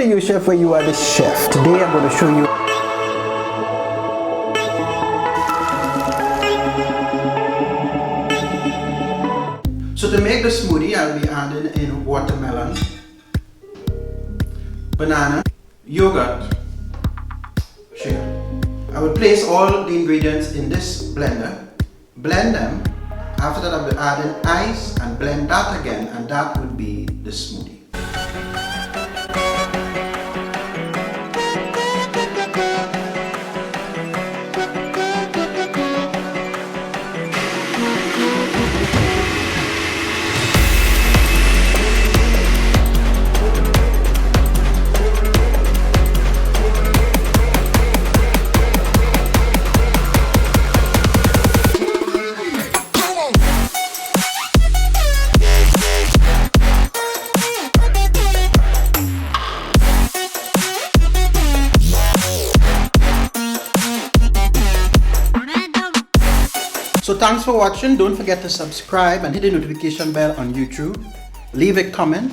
to Youuchef, where you are the chef. Today I'm going to show you So to make the smoothie, I'll be adding in watermelon, banana, yogurt, sugar. I will place all the ingredients in this blender, blend them. After that, I'll be adding ice and blend that again, and that will be the smoothie. So thanks for watching. Don't forget to subscribe and hit the notification bell on YouTube. Leave a comment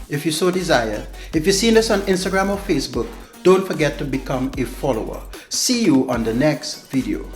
if you so desire. If you've seen this on Instagram or Facebook, don't forget to become a follower. See you on the next video.